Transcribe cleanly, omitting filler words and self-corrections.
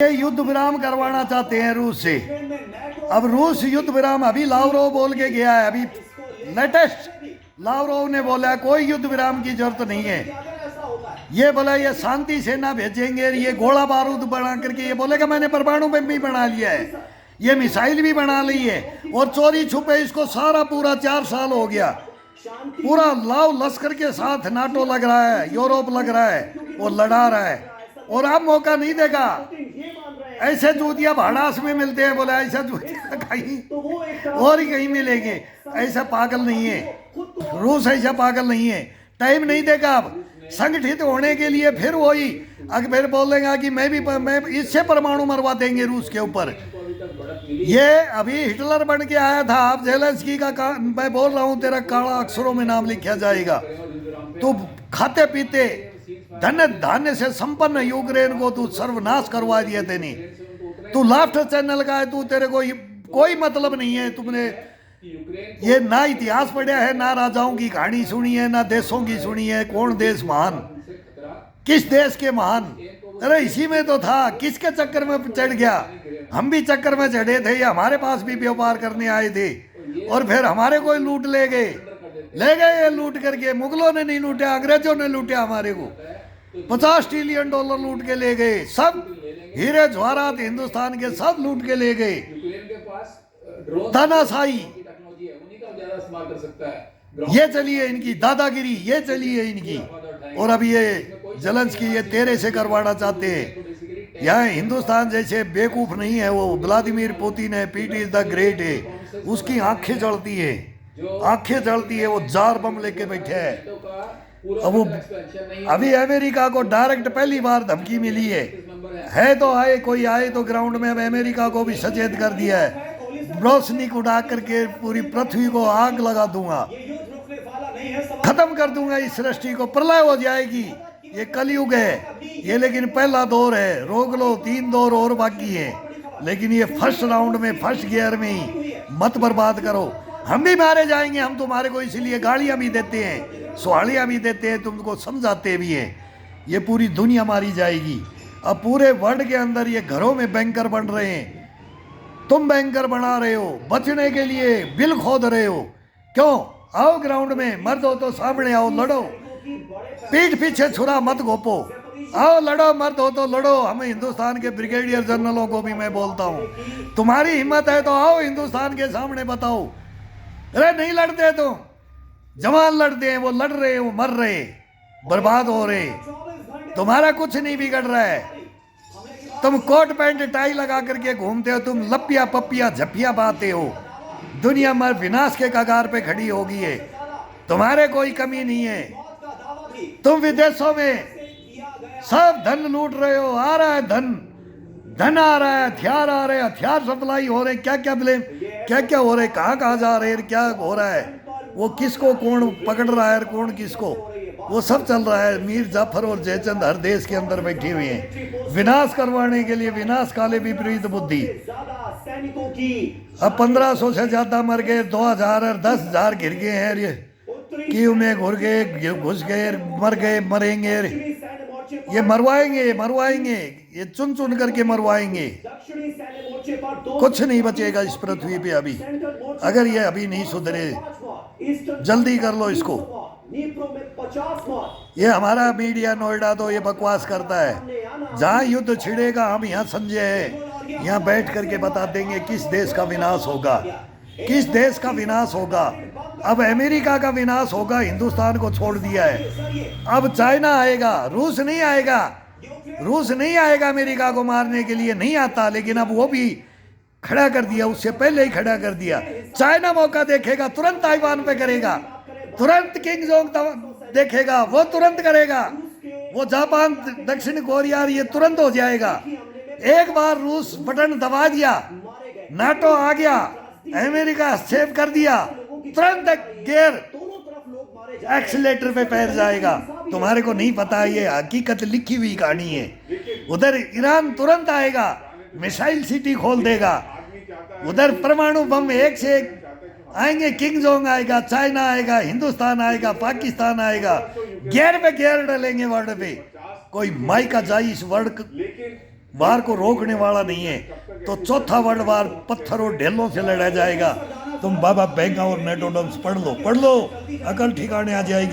ये युद्ध विराम करवाना चाहते हैं रूस से। अब रूस युद्ध विराम अभी लावरोव बोल के गया है, अभी लेटेस्ट लावरोव ने बोला कोई युद्ध विराम की जरूरत नहीं है। ये बोला ये शांति सेना भेजेंगे, ये गोला बारूद बना करके ये बोलेगा मैंने परमाणु बम भी बना लिया है, ये मिसाइल भी बना ली है, और चोरी छुपे इसको सारा पूरा 4 साल हो गया, पूरा लाव लश्कर के साथ नाटो लग रहा है, यूरोप लग रहा है, वो लड़ा रहा है, और अब मौका नहीं देगा। ऐसे जूतिया भाड़ास में मिलते हैं, बोला ऐसा जूतिया कहीं और ही कहीं मिलेंगे, ऐसा पागल नहीं है रूस, ऐसा पागल नहीं है, टाइम नहीं देगा। अब संगठित होने के लिए फिर वही अगर बोलेगा कि मैं इससे परमाणु मरवा देंगे रूस के ऊपर। ये अभी हिटलर बन के आया था, अब जेलेंस्की का मैं बोल रहा हूँ तेरा काला अक्षरों में नाम लिखा जाएगा। तू खाते पीते धन्य धान्य से संपन्न यूक्रेन को तू सर्वनाश करवा दिया तेने। तू लाफ्टर चैनल का है, तू तेरे को कोई मतलब नहीं है। तुमने ये ना इतिहास पढ़ा है, ना राजाओं की कहानी सुनी है, ना देशों की सुनी है। कौन देश महान, किस देश के महान? अरे इसी में तो था, किसके चक्कर में चढ़ गया? हम भी चक्कर में चढ़े थे, या हमारे पास भी व्यापार करने आए थे और फिर हमारे को लूट ले गए ये लूट करके। मुगलों ने नहीं लूटा, अंग्रेजों ने लूटा हमारे को। 50 ट्रिलियन डॉलर लूट के ले गए, सब हीरे जवाहरात हिंदुस्तान के सब लूट के ले गए। तानाशाही ये चली है इनकी, दादागिरी ये चली है इनकी। और अब ये जेलेंस्की ये तेरे से करवाना चाहते हैं। यहाँ हिंदुस्तान जैसे बेवकूफ नहीं है वो, व्लादिमीर पुतिन है, पीटी इज द ग्रेट है, उसकी आंखें जलती है, आंखें जलती है, वो जार बम लेके बैठे है। अब वो अभी अमेरिका को डायरेक्ट पहली बार धमकी मिली है तो आए, कोई आए तो ग्राउंड में। अब अमेरिका को भी सचेत कर दिया है, रोशनी उड़ा करके पूरी पृथ्वी को आग लगा दूंगा, खत्म कर दूंगा इस सृष्टि को, प्रलय हो जाएगी। ये कलयुग है ये, लेकिन पहला दौर है, रोक लो, 3 दौर और बाकी है। लेकिन ये फर्स्ट राउंड में, फर्स्ट गियर में ही मत बर्बाद करो। हम भी मारे जाएंगे, हम तुम्हारे को इसलिए गालियां भी देते हैं, सुहालियां भी देते हैं, तुमको समझाते भी हैं। ये पूरी दुनिया मारी जाएगी। अब पूरे वर्ल्ड के अंदर ये घरों में बैंकर बन रहे हैं, तुम बैंकर बना रहे हो, बचने के लिए बिल खोद रहे हो। क्यों? आओ ग्राउंड में, मर्द हो तो सामने आओ, लड़ो, पीठ पीछे छुरा मत घोपो, आओ लड़ो, मर्द हो तो लड़ो। हम हिंदुस्तान के ब्रिगेडियर जनरलों को भी मैं बोलता हूँ, तुम्हारी हिम्मत है तो आओ हिंदुस्तान के सामने बताओ। अरे नहीं लड़ते तुम, जवान लड़ते हैं, वो लड़ रहे, वो मर रहे, बर्बाद हो रहे, तुम्हारा कुछ नहीं बिगड़ रहा है। तुम कोट पैंट टाई लगा करके घूमते हो, तुम लपिया पपिया झपिया पाते हो। दुनिया में विनाश के कगार पे खड़ी होगी है, तुम्हारे कोई कमी नहीं है। तुम विदेशों में सब धन लूट रहे हो, आ रहा है धन आ रहा है, हथियार आ रहे हैं, हथियार सप्लाई हो रहे, क्या क्या ब्लेम, क्या क्या हो रहे, कहाँ जा रहे हैं, क्या हो रहा है, वो किसको कौन पकड़ रहा है, कौन किसको, वो सब चल रहा है। मीर जाफर और जयचंद हर देश के अंदर बैठे हुए हैं विनाश करवाने के लिए, विनाश काले विपरीत बुद्धि। अब 1500 से ज्यादा मर गए, 2000 और 10,000 घिर गए हैं, ये कीव में घुस गए, मर गए, मरेंगे, ये मरवाएंगे, ये चुन चुन करके मरवाएंगे। कुछ नहीं बचेगा इस पृथ्वी पे अभी, अगर ये अभी नहीं सुधरे। जल्दी कर लो इसको। ये हमारा मीडिया नोएडा तो ये बकवास करता है, जहाँ युद्ध छिड़ेगा हम यहाँ संजय है, यहाँ बैठ करके बता देंगे किस देश का विनाश होगा, किस देश का विनाश होगा। अब अमेरिका का विनाश होगा, हिंदुस्तान को छोड़ दिया है। अब चाइना आएगा, रूस नहीं आएगा, रूस नहीं आएगा अमेरिका को मारने के लिए, नहीं आता, लेकिन अब वो भी खड़ा कर दिया, उससे पहले ही खड़ा कर दिया। चाइना मौका देखेगा, तुरंत ताइवान पे करेगा, तुरंत किंग जोंग देखेगा, वो तुरंत करेगा, वो जापान, दक्षिण कोरिया, ये तुरंत हो जाएगा। एक बार रूस बटन दबा दिया, नाटो आ गया, अमेरिका हस्तक्षेप कर दिया, तुरंत गियर एक्सीलेटर पे पैर जाएगा। तुम्हारे को नहीं पता, ये हकीकत लिखी हुई कहानी है। उधर ईरान तुरंत आएगा, मिसाइल सिटी खोल देगा, उधर परमाणु बम एक से एक आएंगे, किंग जोंग आएगा, चाइना आएगा, हिंदुस्तान आएगा, पाकिस्तान आएगा, गियर पे गियर डालेंगे वर्ल्ड पे। कोई माई का जाई इस वर्ल्ड वार को रोकने वाला नहीं है। तो चौथा वर्ल्ड वार पत्थर और ढेलों से लड़ा जाएगा। तुम बाबा बेंगा और नेटोडम्स पढ़ लो, अकल ठिकाने आ जाएगी।